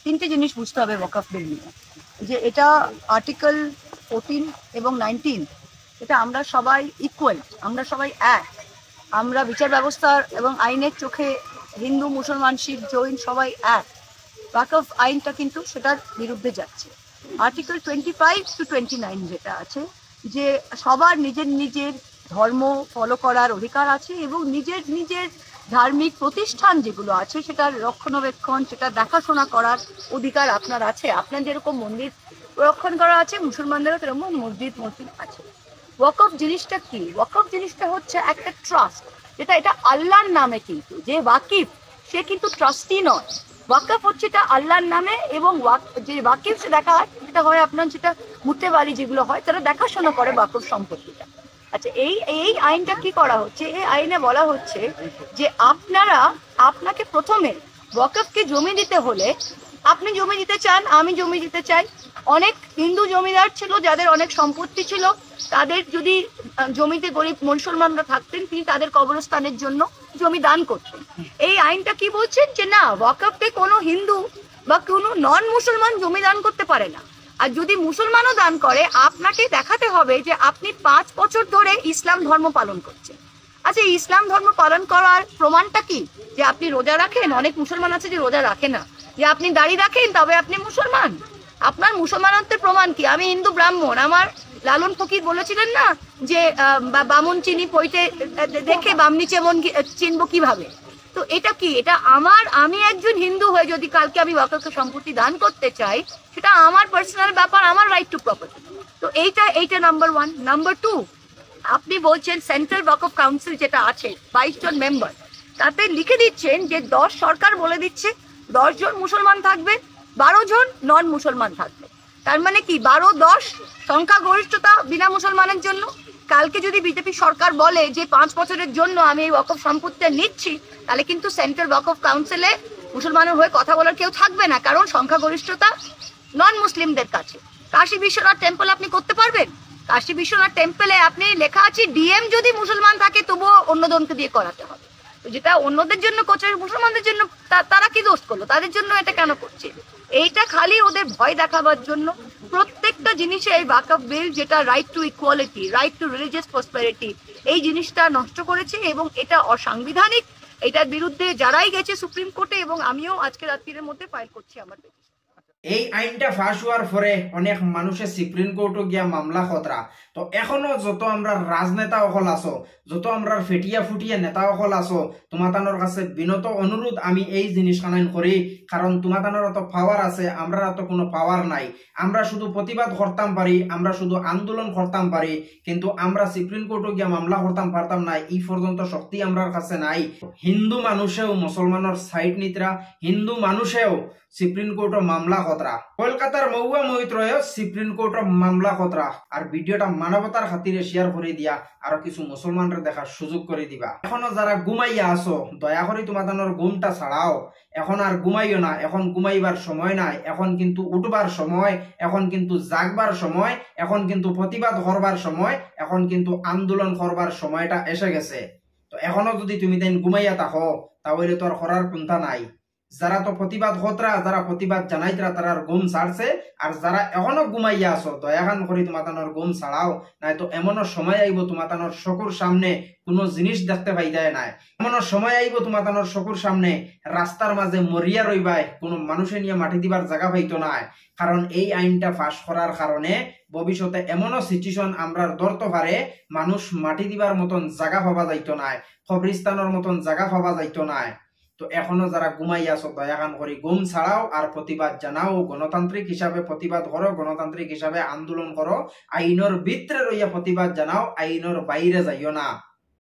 তিনটে জিনিস বুঝতে হবে ওয়াকফ বিল নিয়ে, যে এটা আর্টিকেল 14 এবং 19, এটা আমরা সবাই ইকুয়াল, আমরা সবাই এক, আমরা বিচার ব্যবস্থার এবং আইনের চোখে হিন্দু, মুসলমান, শিখ, জৈন সবাই এক। ওয়াকফ আইনটা কিন্তু সেটার বিরুদ্ধে যাচ্ছে। আর্টিকেল 25 to 29 যেটা আছে, যে সবার নিজের নিজের ধর্ম ফলো করার অধিকার আছে এবং নিজের নিজের ধার্মিক প্রতিষ্ঠান যেগুলো আছে সেটার রক্ষণাবেক্ষণ, সেটা দেখাশোনা করার অধিকার আপনার আছে। আপনার যেরকম মন্দির রক্ষণ করা আছে, মুসলমানদেরও সেরকম মসজিদ আছে। ওয়াকফ জিনিসটা কি? ওয়াকফ জিনিসটা হচ্ছে একটা ট্রাস্ট, যেটা এটা আল্লাহর নামে, কিন্তু যে ওয়াকিফ সে কিন্তু ট্রাস্টি নয়। ওয়াকফ হচ্ছে এটা আল্লাহর নামে, এবং যে ওয়াকিফ সে দেখা হয় সেটা হয় আপনার যেটা মুতেবালি যেগুলো হয় তারা দেখাশোনা করে ওয়াকফ সম্পত্তিটা। আচ্ছা, এই আইনটা কি করা হচ্ছে? এই আইনে বলা হচ্ছে যে আপনাকে প্রথমে ওয়াকফকে জমি দিতে হলে, আপনি জমি দিতে চান, আমি জমি দিতে চাই, অনেক হিন্দু জমিদার ছিল যাদের অনেক সম্পত্তি ছিল, তাদের যদি জমিতে গরিব মুসলমানরা থাকতেন তিনি তাদের কবরস্থানের জন্য জমি দান করতেন। এই আইনটা কি বলছেন? যে না, ওয়াকফে কোনো হিন্দু বা কোনো নন মুসলমান জমি দান করতে পারে না। আর যদি মুসলমানও দান করে, আপনাকে দেখাতে হবে যে আপনি 5 বছর ধরে ইসলাম ধর্ম পালন করছেন। আচ্ছা, ইসলাম ধর্ম পালন করার প্রমাণটা কি? যে আপনি রোজা রাখেন, অনেক মুসলমান আছে যে রোজা রাখে না। যে আপনি দাড়ি রাখেন তবে আপনি মুসলমান। আপনার মুসলমানত্বের প্রমাণ কি? আমি হিন্দু ব্রাহ্মণ, আমার লালন ফকির বলেছিলেন না যে বামুন চিনি পইতে দেখে বামনি চেমন চিনবো কিভাবে? তো এটা কি? এটা আমি একজন হিন্দু হয়ে যদি কালকে আমি ওয়াকফকে সম্পত্তি দান করতে চাই, সেটা আমার পার্সোনাল ব্যাপার, আমার রাইট টু প্রপার্টি। তো এইটা নাম্বার 1। নাম্বার 2, আপনি বলছেন সেন্ট্রাল ওয়াকফ কাউন্সিল যেটা আছে 22 জন মেম্বার, তাতে লিখে দিচ্ছেন যে 10 সরকার বলে দিচ্ছে 10 জন মুসলমান থাকবে, 12 জন নন মুসলমান থাকবে। তার মানে কি 12-10 সংখ্যা গরিষ্ঠতা বিনা মুসলমানের জন্য। কালকে যদি বিজেপি সরকার বলে যে 5 বছরের জন্য আমি এই ওয়াকফ সম্পত্তি নিচ্ছি, তাহলে কিন্তু সেন্ট্রাল ওয়াকফ কাউন্সিলে মুসলমানের হয়ে কথা বলার কেউ থাকবে না, কারণ সংখ্যা গরিষ্ঠতা নন মুসলিমদের কাছে। কাশী বিশ্বনাথ টেম্পল আপনি করতে পারবেন? কাশী বিশ্বনাথ টেম্পলে আপনি লেখা আছে ডিএম যদি মুসলমান থাকে তবুও অন্যজনকে দিয়ে করাতে হবে। তো যেটা অন্যদের জন্য করছে, মুসলমানদের জন্য তারা কি দোষ করলো? তাদের জন্য এটা কেন করছে? এইটা খালি ওদের ভয় দেখাবার জন্য। প্রত্যেকটা জিনিসে এই ওয়াকফ বিল, যেটা right to equality, right two religious prosperity, এই জিনিসটা নষ্ট করেছে এবং এটা অসাংবিধানিক। এটার বিরুদ্ধে যারাই গেছে সুপ্রিম কোর্টে, এবং আমিও আজকে রাত্রির মধ্যে ফাইল করছি আমার পেটিশন। এই আইনটা ফাঁস হওয়ার পরে অনেক মানুষের সুপ্রিম কোর্টও গিয়া মামলা খতরা। তো এখনো যত আমরা রাজনেতা অকল আছো, যত আমরা ফেটিয়া ফুটিয়া নেতা অকল আছো, তোমাতানোর কাছে বিনত অনুরোধ আমি এই জিনিস কানাইন করি, কারণ তোমাতানোর অত পাওয়ার আছে, আমরা অত কোনো পাওয়ার নাই। আমরা শুধু প্রতিবাদ করতাম পারি, আমরা শুধু আন্দোলন করতাম পারি, কিন্তু আমরা সুপ্রিম কোর্টও গিয়া মামলা করতাম পারতাম না। এই পর্যন্ত শক্তি আমরার কাছে নাই। হিন্দু মানুষেও মুসলমানের সাইড নিতরা, হিন্দু মানুষেও সুপ্রিম কোর্টও মামলা খতরা। কলকাতার মহুয়া মৈত্রয় সুপ্রিম কোর্টও মামলা খতরা। আর ভিডিওটা মানবতার খাতিরে শেয়ার করে দিয়া আরো কিছু মুসলমানরা দেখার সুযোগ করে দিবা। এখনো যারা ঘুমাইয়া আসো, দয়া করে তোমাদের ঘুমটা ছাড়াও। এখন আর ঘুমাইও না, এখন ঘুমাইবার সময় নাই, এখন কিন্তু উঠবার সময়, এখন কিন্তু জাগবার সময়, এখন কিন্তু প্রতিবাদ করবার সময়, এখন কিন্তু আন্দোলন করবার সময়টা এসে গেছে। তো এখনো যদি তুমি তাই ঘুমাইয়া থাকো, তাহলে তো আর করার পন্থা নাই। যারা তো প্রতিবাদ হতরা, যারা প্রতিবাদ জানাইতরা, তারা ঘুম ছাড়ছে। আর যারা এখনো ঘুমাইয়া আছো, দয়াখান করে তোমাতানোর ঘুম ছাড়াও, নাই তো এমনও সময় আইব তোমাতানোর চকুর সামনে কোনো জিনিস দেখতে পাই যায় নাই। এমনও সময় আইব তোমাতানোর চকুর সামনে রাস্তার মাঝে মরিয়া রইবাই, কোনো মানুষে নিয়ে মাটি দিবার জায়গা পাইতো নাই। কারণ এই আইনটা পাস করার কারণে ভবিষ্যতে এমনও সিচুয়েশন আমরা ধরতে পারে, মানুষ মাটি দিবার মতন জায়গা পাওয়া যাইতো নাই, কবরিস্তানের মতন জায়গা পাওয়া যাইতো নাই। তো এখনো যারা ঘুমাইয়া আছো, দয়াখান করে ঘুম ছাড়াও আর প্রতিবাদ জানাও। গণতান্ত্রিক হিসাবে প্রতিবাদ করো, গণতান্ত্রিক হিসাবে আন্দোলন করো, আইনের ভিতরে রইয়া প্রতিবাদ জানাও, আইনের বাইরে যাইও না।